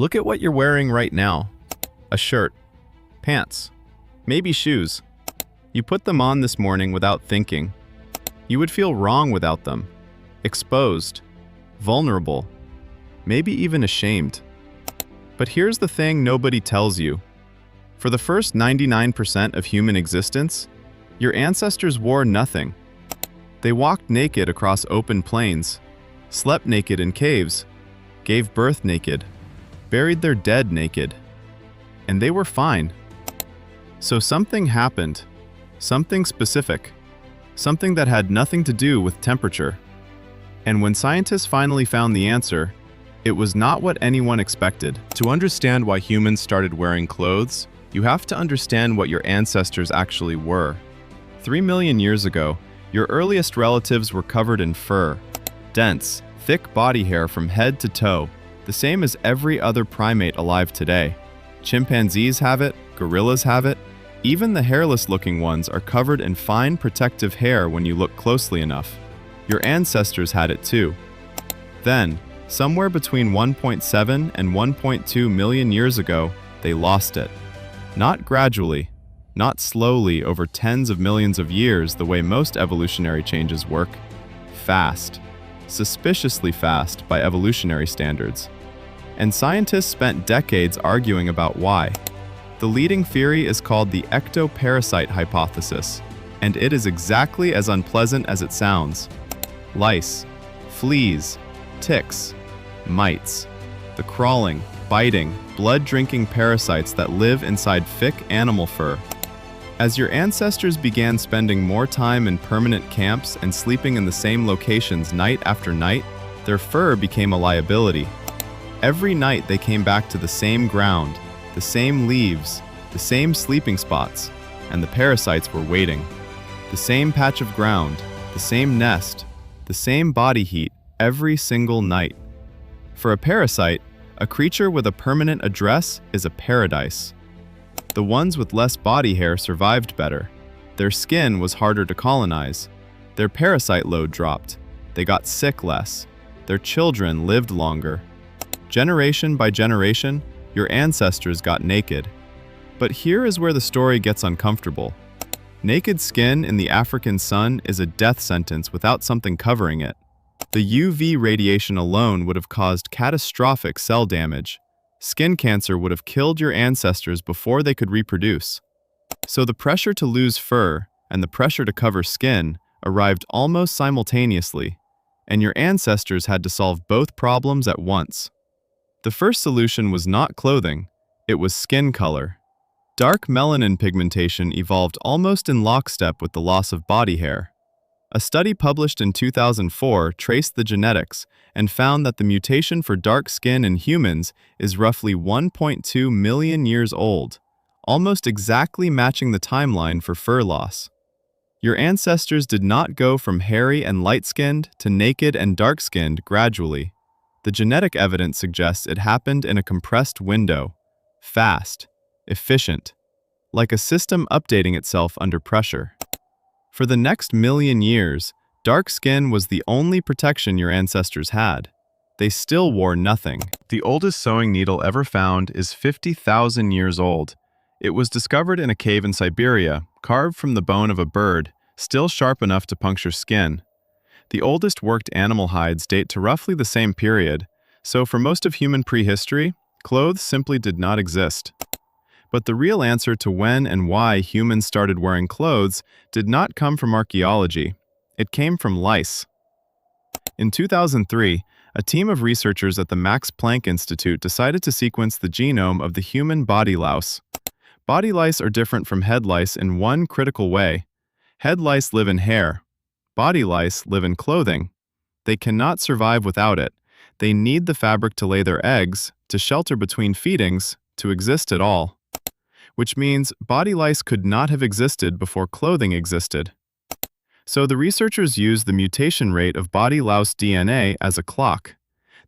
Look at what you're wearing right now. A shirt, pants, maybe shoes. You put them on this morning without thinking. You would feel wrong without them, exposed, vulnerable, maybe even ashamed. But here's the thing nobody tells you. For the first 99% of human existence, your ancestors wore nothing. They walked naked across open plains, slept naked in caves, gave birth naked, buried their dead naked, and they were fine. So something happened, something specific, something that had nothing to do with temperature. And when scientists finally found the answer, it was not what anyone expected. To understand why humans started wearing clothes, you have to understand what your ancestors actually were. 3 million years ago, your earliest relatives were covered in fur, dense, thick body hair from head to toe, the same as every other primate alive today. Chimpanzees have it, gorillas have it, even the hairless-looking ones are covered in fine protective hair when you look closely enough. Your ancestors had it too. Then, somewhere between 1.7 and 1.2 million years ago, they lost it. Not gradually, not slowly over tens of millions of years the way most evolutionary changes work. Fast. Suspiciously fast by evolutionary standards. And scientists spent decades arguing about why. The leading theory is called the Ectoparasite Hypothesis, and it is exactly as unpleasant as it sounds. Lice, fleas, ticks, mites, the crawling, biting, blood-drinking parasites that live inside thick animal fur. As your ancestors began spending more time in permanent camps and sleeping in the same locations night after night, their fur became a liability. Every night they came back to the same ground, the same leaves, the same sleeping spots, and the parasites were waiting. The same patch of ground, the same nest, the same body heat every single night. For a parasite, a creature with a permanent address is a paradise. The ones with less body hair survived better. Their skin was harder to colonize. Their parasite load dropped. They got sick less. Their children lived longer. Generation by generation, your ancestors got naked. But here is where the story gets uncomfortable. Naked skin in the African sun is a death sentence without something covering it. The UV radiation alone would have caused catastrophic cell damage. Skin cancer would have killed your ancestors before they could reproduce. So the pressure to lose fur and the pressure to cover skin arrived almost simultaneously, and your ancestors had to solve both problems at once. The first solution was not clothing, it was skin color. Dark melanin pigmentation evolved almost in lockstep with the loss of body hair. A study published in 2004 traced the genetics and found that the mutation for dark skin in humans is roughly 1.2 million years old, almost exactly matching the timeline for fur loss. Your ancestors did not go from hairy and light-skinned to naked and dark-skinned gradually. The genetic evidence suggests it happened in a compressed window, fast, efficient, like a system updating itself under pressure. For the next million years, dark skin was the only protection your ancestors had. They still wore nothing. The oldest sewing needle ever found is 50,000 years old. It was discovered in a cave in Siberia, carved from the bone of a bird, still sharp enough to puncture skin. The oldest worked animal hides date to roughly the same period, so for most of human prehistory, clothes simply did not exist. But the real answer to when and why humans started wearing clothes did not come from archaeology. It came from lice. In 2003, a team of researchers at the Max Planck Institute decided to sequence the genome of the human body louse. Body lice are different from head lice in one critical way. Head lice live in hair. Body lice live in clothing. They cannot survive without it. They need the fabric to lay their eggs, to shelter between feedings, to exist at all. Which means body lice could not have existed before clothing existed. So the researchers used the mutation rate of body louse DNA as a clock.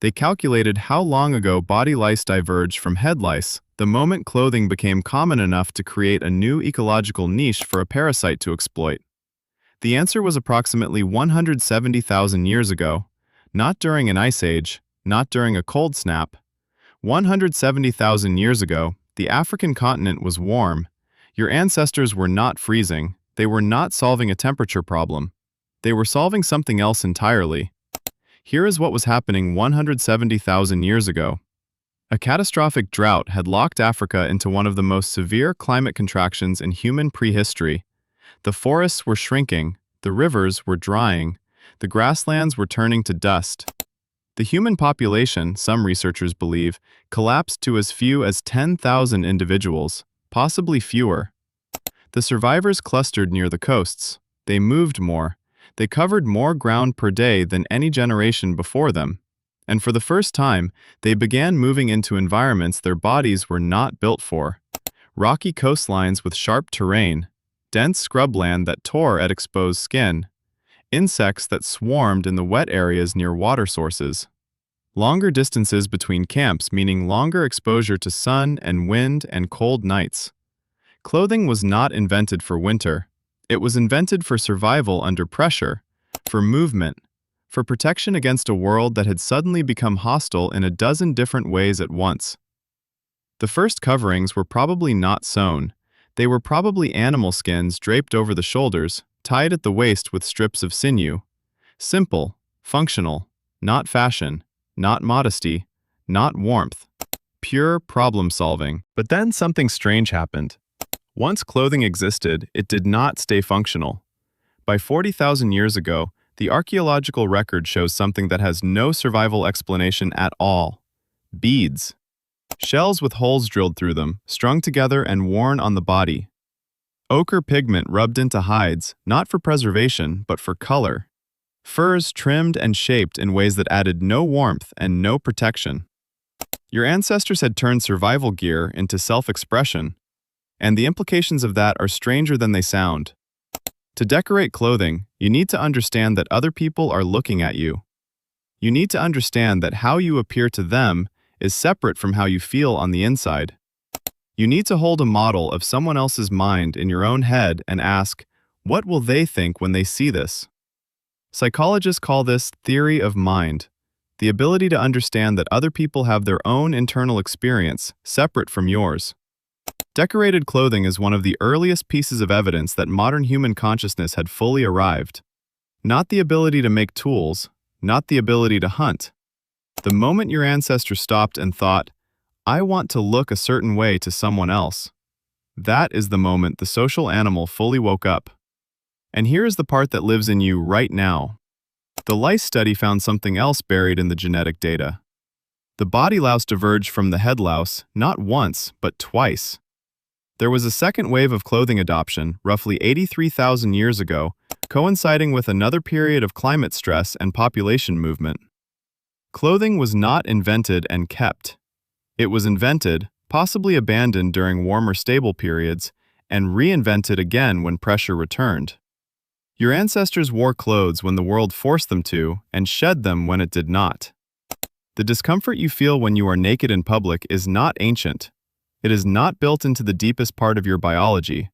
They calculated how long ago body lice diverged from head lice, the moment clothing became common enough to create a new ecological niche for a parasite to exploit. The answer was approximately 170,000 years ago, not during an ice age, not during a cold snap. 170,000 years ago, the African continent was warm. Your ancestors were not freezing. They were not solving a temperature problem. They were solving something else entirely. Here is what was happening 170,000 years ago. A catastrophic drought had locked Africa into one of the most severe climate contractions in human prehistory. The forests were shrinking, the rivers were drying, the grasslands were turning to dust. The human population, some researchers believe, collapsed to as few as 10,000 individuals, possibly fewer. The survivors clustered near the coasts. They moved more. They covered more ground per day than any generation before them. And for the first time, they began moving into environments their bodies were not built for. Rocky coastlines with sharp terrain, dense scrubland that tore at exposed skin, insects that swarmed in the wet areas near water sources. Longer distances between camps, meaning longer exposure to sun and wind and cold nights. Clothing was not invented for winter. It was invented for survival under pressure, for movement, for protection against a world that had suddenly become hostile in a dozen different ways at once. The first coverings were probably not sewn. They were probably animal skins draped over the shoulders, tied at the waist with strips of sinew. Simple, functional, not fashion, not modesty, not warmth. Pure problem-solving. But then something strange happened. Once clothing existed, it did not stay functional. By 40,000 years ago, the archaeological record shows something that has no survival explanation at all. Beads. Shells with holes drilled through them, strung together and worn on the body. Ochre pigment rubbed into hides, not for preservation, but for color. Furs trimmed and shaped in ways that added no warmth and no protection. Your ancestors had turned survival gear into self-expression, and the implications of that are stranger than they sound. To decorate clothing, you need to understand that other people are looking at you. You need to understand that how you appear to them is separate from how you feel on the inside. You need to hold a model of someone else's mind in your own head and ask, what will they think when they see this? Psychologists call this theory of mind, the ability to understand that other people have their own internal experience, separate from yours. Decorated clothing is one of the earliest pieces of evidence that modern human consciousness had fully arrived. Not the ability to make tools, not the ability to hunt. The moment your ancestors stopped and thought, I want to look a certain way to someone else, that is the moment the social animal fully woke up. And here is the part that lives in you right now. The lice study found something else buried in the genetic data. The body louse diverged from the head louse not once, but twice. There was a second wave of clothing adoption, roughly 83,000 years ago, coinciding with another period of climate stress and population movement. Clothing was not invented and kept. It was invented, possibly abandoned during warmer stable periods, and reinvented again when pressure returned. Your ancestors wore clothes when the world forced them to, and shed them when it did not. The discomfort you feel when you are naked in public is not ancient. It is not built into the deepest part of your biology.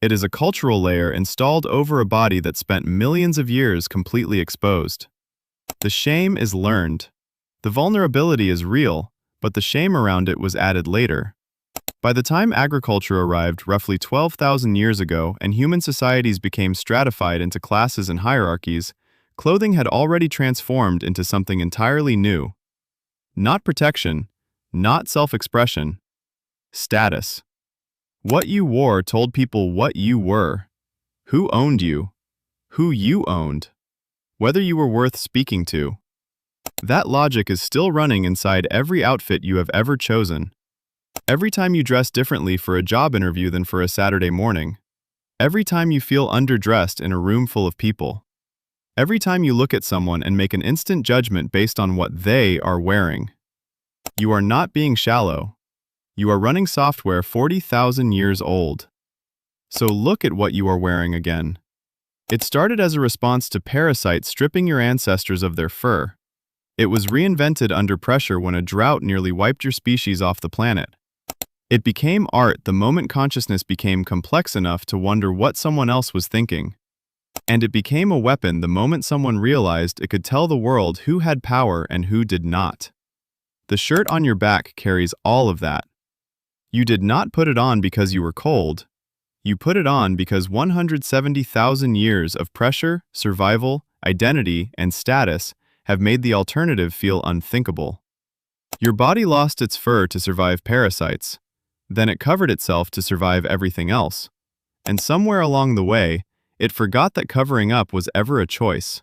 It is a cultural layer installed over a body that spent millions of years completely exposed. The shame is learned. The vulnerability is real, but the shame around it was added later. By the time agriculture arrived roughly 12,000 years ago and human societies became stratified into classes and hierarchies, clothing had already transformed into something entirely new. Not protection, not self-expression, status. What you wore told people what you were, who owned you, who you owned, whether you were worth speaking to. That logic is still running inside every outfit you have ever chosen. Every time you dress differently for a job interview than for a Saturday morning. Every time you feel underdressed in a room full of people. Every time you look at someone and make an instant judgment based on what they are wearing. You are not being shallow. You are running software 40,000 years old. So look at what you are wearing again. It started as a response to parasites stripping your ancestors of their fur. It was reinvented under pressure when a drought nearly wiped your species off the planet. It became art the moment consciousness became complex enough to wonder what someone else was thinking. And it became a weapon the moment someone realized it could tell the world who had power and who did not. The shirt on your back carries all of that. You did not put it on because you were cold. You put it on because 170,000 years of pressure, survival, identity, and status have made the alternative feel unthinkable. Your body lost its fur to survive parasites. Then it covered itself to survive everything else. And somewhere along the way, it forgot that covering up was ever a choice.